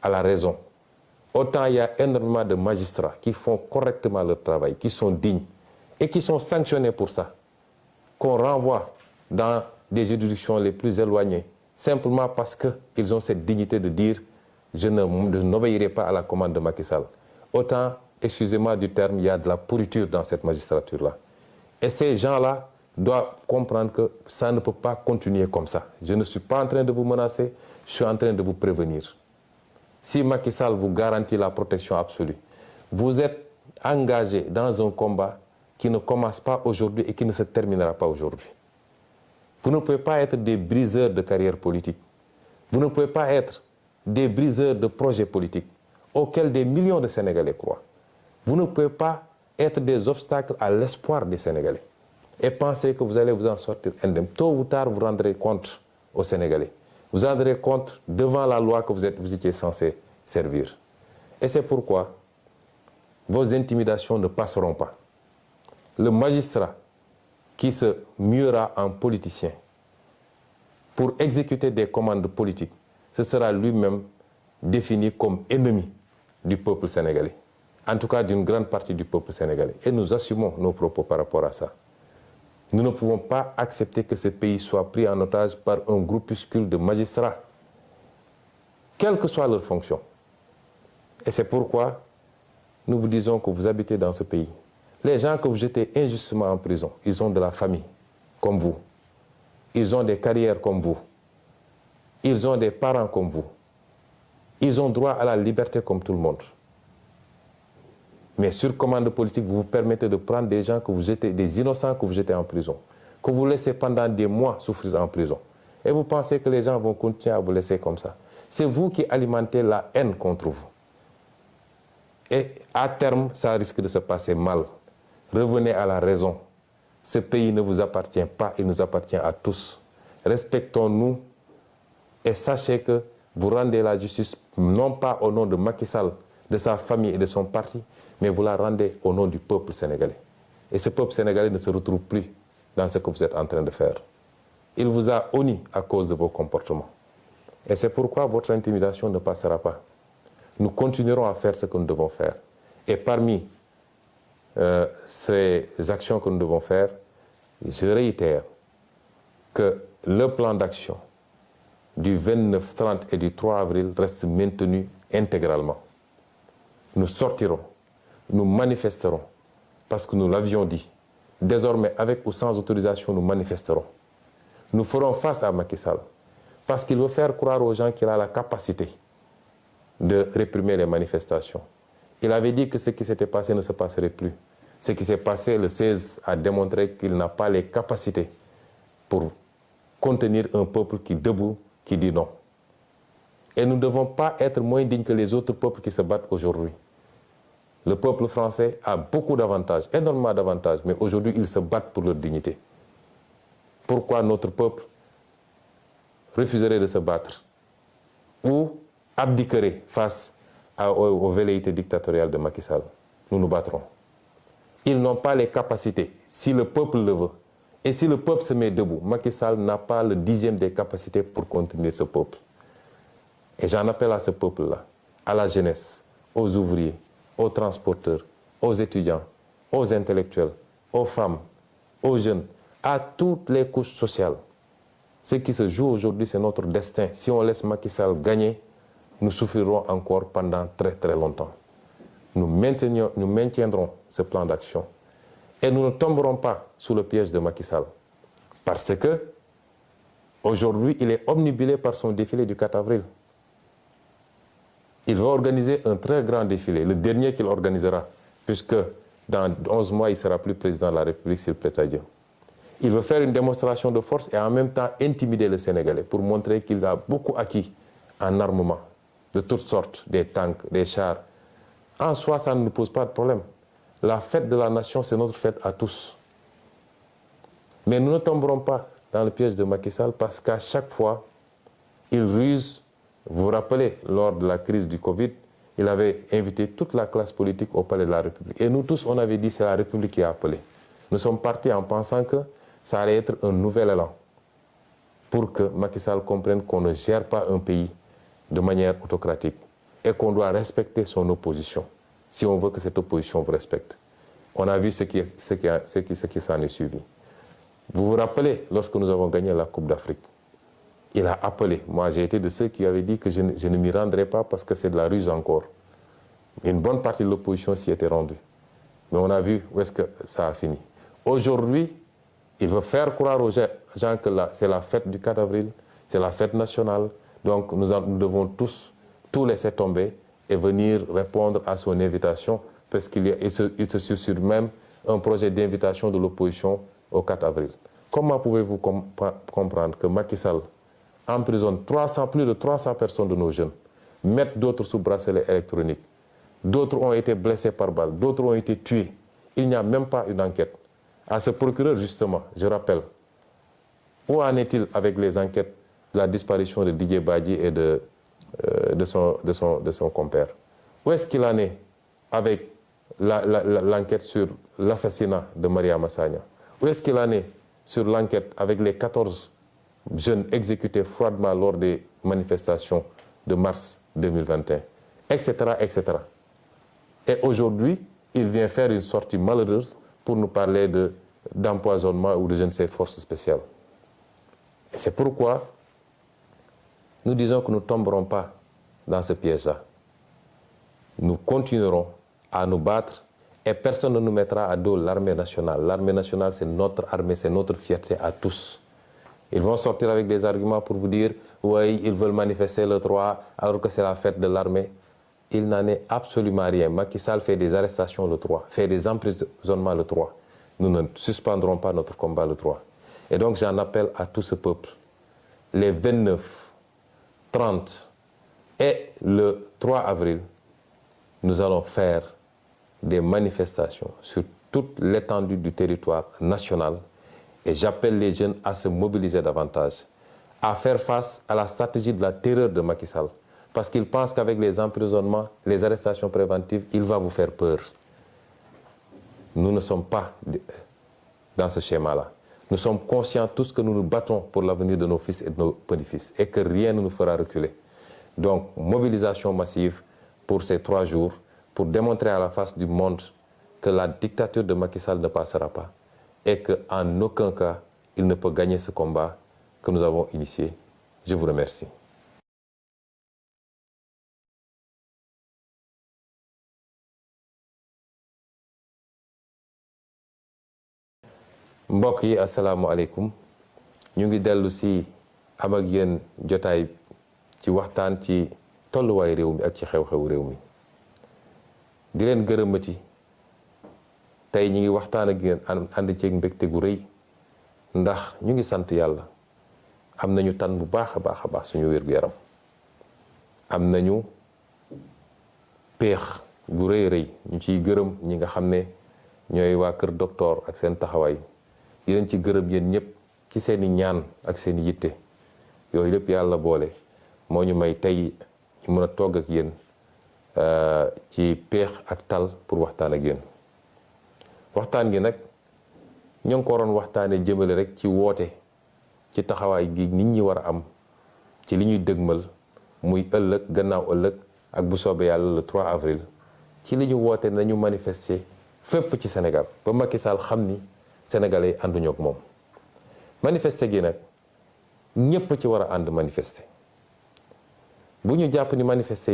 à la raison. Autant il y a énormément de magistrats qui font correctement leur travail, qui sont dignes et qui sont sanctionnés pour ça, qu'on renvoie dans des juridictions les plus éloignées, simplement parce qu'ils ont cette dignité de dire « je n'obéirai pas à la commande de Macky Sall ». Autant, excusez-moi du terme, il y a de la pourriture dans cette magistrature-là. Et ces gens-là doivent comprendre que ça ne peut pas continuer comme ça. Je ne suis pas en train de vous menacer, je suis en train de vous prévenir. Si Macky Sall vous garantit la protection absolue, vous êtes engagé dans un combat qui ne commence pas aujourd'hui et qui ne se terminera pas aujourd'hui. Vous ne pouvez pas être des briseurs de carrière politique. Vous ne pouvez pas être des briseurs de projets politiques auxquels des millions de Sénégalais croient. Vous ne pouvez pas être des obstacles à l'espoir des Sénégalais et penser que vous allez vous en sortir indemne. Tôt ou tard, vous rendrez compte aux Sénégalais. Vous rendrez compte devant la loi que vous étiez censé servir. Et c'est pourquoi vos intimidations ne passeront pas. Le magistrat qui se muera en politicien pour exécuter des commandes politiques, ce sera lui-même défini comme ennemi du peuple sénégalais. En tout cas, d'une grande partie du peuple sénégalais. Et nous assumons nos propos par rapport à ça. Nous ne pouvons pas accepter que ce pays soit pris en otage par un groupuscule de magistrats, quelle que soit leur fonction. Et c'est pourquoi nous vous disons que vous habitez dans ce pays. Les gens que vous jetez injustement en prison, ils ont de la famille, comme vous. Ils ont des carrières comme vous. Ils ont des parents comme vous. Ils ont droit à la liberté comme tout le monde. Mais sur commande politique, vous vous permettez de prendre des gens que vous jetez, des innocents que vous jetez en prison, que vous laissez pendant des mois souffrir en prison. Et vous pensez que les gens vont continuer à vous laisser comme ça. C'est vous qui alimentez la haine contre vous. Et à terme, ça risque de se passer mal. Revenez à la raison. Ce pays ne vous appartient pas, il nous appartient à tous. Respectons-nous et sachez que vous rendez la justice non pas au nom de Macky Sall, de sa famille et de son parti, mais vous la rendez au nom du peuple sénégalais. Et ce peuple sénégalais ne se retrouve plus dans ce que vous êtes en train de faire. Il vous a honni à cause de vos comportements. Et c'est pourquoi votre intimidation ne passera pas. Nous continuerons à faire ce que nous devons faire. Et parmi ces actions que nous devons faire, je réitère que le plan d'action du 29, 30 et du 3 avril reste maintenu intégralement. Nous sortirons, nous manifesterons, parce que nous l'avions dit. Désormais, avec ou sans autorisation, nous manifesterons. Nous ferons face à Macky Sall, parce qu'il veut faire croire aux gens qu'il a la capacité de réprimer les manifestations. Il avait dit que ce qui s'était passé ne se passerait plus. Ce qui s'est passé le 16 a démontré qu'il n'a pas les capacités pour contenir un peuple qui debout, qui dit non. Et nous ne devons pas être moins dignes que les autres peuples qui se battent aujourd'hui. Le peuple français a beaucoup d'avantages, énormément d'avantages, mais aujourd'hui, ils se battent pour leur dignité. Pourquoi notre peuple refuserait de se battre ou abdiquerait face aux velléités dictatoriales de Macky Sall? Nous nous battrons. Ils n'ont pas les capacités, si le peuple le veut. Et si le peuple se met debout, Macky Sall n'a pas le 10e des capacités pour contenir ce peuple. Et j'en appelle à ce peuple-là, à la jeunesse, aux ouvriers, aux transporteurs, aux étudiants, aux intellectuels, aux femmes, aux jeunes, à toutes les couches sociales. Ce qui se joue aujourd'hui, c'est notre destin. Si on laisse Macky Sall gagner, nous souffrirons encore pendant très très longtemps. Nous maintiendrons ce plan d'action. Et nous ne tomberons pas sous le piège de Macky Sall. Parce que, aujourd'hui, il est omnibulé par son défilé du 4 avril. Il va organiser un très grand défilé, le dernier qu'il organisera, puisque dans 11 mois, il ne sera plus président de la République s'il plaît à Dieu. Il veut faire une démonstration de force et en même temps intimider le Sénégalais pour montrer qu'il a beaucoup acquis en armement, de toutes sortes, des tanks, des chars. En soi, ça ne nous pose pas de problème. La fête de la nation, c'est notre fête à tous. Mais nous ne tomberons pas dans le piège de Macky Sall parce qu'à chaque fois, il ruse. Vous vous rappelez, lors de la crise du Covid, il avait invité toute la classe politique au palais de la République. Et nous tous, on avait dit que c'est la République qui a appelé. Nous sommes partis en pensant que ça allait être un nouvel élan pour que Macky Sall comprenne qu'on ne gère pas un pays de manière autocratique. et qu'on doit respecter son opposition, si on veut que cette opposition vous respecte. On a vu ce qui s'en est suivi. Vous vous rappelez, lorsque nous avons gagné la Coupe d'Afrique, il a appelé. Moi, j'ai été de ceux qui avaient dit que je ne m'y rendrai pas parce que c'est de la ruse encore. Une bonne partie de l'opposition s'y était rendue. Mais on a vu où est-ce que ça a fini. Aujourd'hui, il veut faire croire aux gens que c'est la fête du 4 avril, c'est la fête nationale. Donc nous devons tous laisser tomber et venir répondre à son invitation parce qu'il se susurre même un projet d'invitation de l'opposition au 4 avril. Comment pouvez-vous comprendre que Macky Sall emprisonne plus de 300 personnes de nos jeunes, mettent d'autres sous bracelet électronique, d'autres ont été blessés par balle, d'autres ont été tués. Il n'y a même pas une enquête. À ce procureur, justement, je rappelle, où en est-il avec les enquêtes de la disparition de Didier Badji et de son compère? Où est-ce qu'il en est avec l'enquête sur l'assassinat de Maria Massagna? Où est-ce qu'il en est sur l'enquête avec les 14 jeunes exécutés froidement lors des manifestations de mars 2021, etc., etc. Et aujourd'hui, il vient faire une sortie malheureuse pour nous parler d'empoisonnement ou de je ne sais forces spéciales. Et c'est pourquoi nous disons que nous ne tomberons pas dans ce piège-là. Nous continuerons à nous battre et personne ne nous mettra à dos l'armée nationale. L'armée nationale, c'est notre armée, c'est notre fierté à tous. Ils vont sortir avec des arguments pour vous dire « oui, ils veulent manifester le 3 alors que c'est la fête de l'armée ». Il n'en est absolument rien. Macky Sall fait des arrestations le 3, fait des emprisonnements le 3. Nous ne suspendrons pas notre combat le 3. Et donc j'en appelle à tout ce peuple. Les 29, 30 et le 3 avril, nous allons faire des manifestations sur toute l'étendue du territoire national. Et j'appelle les jeunes à se mobiliser davantage, à faire face à la stratégie de la terreur de Macky Sall. Parce qu'il pense qu'avec les emprisonnements, les arrestations préventives, il va vous faire peur. Nous ne sommes pas dans ce schéma-là. Nous sommes conscients tous que nous nous battons pour l'avenir de nos fils et de nos petits-fils et que rien ne nous fera reculer. Donc, mobilisation massive pour ces 3 jours pour démontrer à la face du monde que la dictature de Macky Sall ne passera pas et qu'en aucun cas, il ne peut gagner ce combat que nous avons initié. Je vous remercie. mbokk yi asalaamualeykum ñu ngi dellu si am ak yéen jotaay ci waxtaan ci tolluwaay réew mi ak ci xew-xewu réew mi di leen gërëmati tey ñi ngi waxtaan ak yéen ànd ceeg mbégte gu rëy ndax ñu ngi sant yàlla am nañu tan bu baax a baax suñu wér-gu-yaram am nañu péex gu rëy ñu ciy gërëm ñi nga xam ne ñooy waa kër docteur ak seen taxawaay di leen ci gërëm yéen ñëpp ci seeni ñaan ak seeni yitte yooyu lépp yàlla boole moo ñu may tey ñu mën a togg ak yéen ci péex ak tal pour waxtaan ak yéen waxtaan gi nag ñoo ngi ko waroon waxtaanee jëmale rek ci woote ci taxawaay gi nit ñi war a am ci li ñuy dëgmal muy ëllëg gannaaw ëllëg ak bu soobee yàlla le 3 avril ci li ñu woote nañu manifester fépp ci Sénégal ba Macky Sall xam ni Sénégalais yi ànduñoo ak moom manifester gi nag ñépp ci war a ànd manifester bu ñu jàpp ni manifester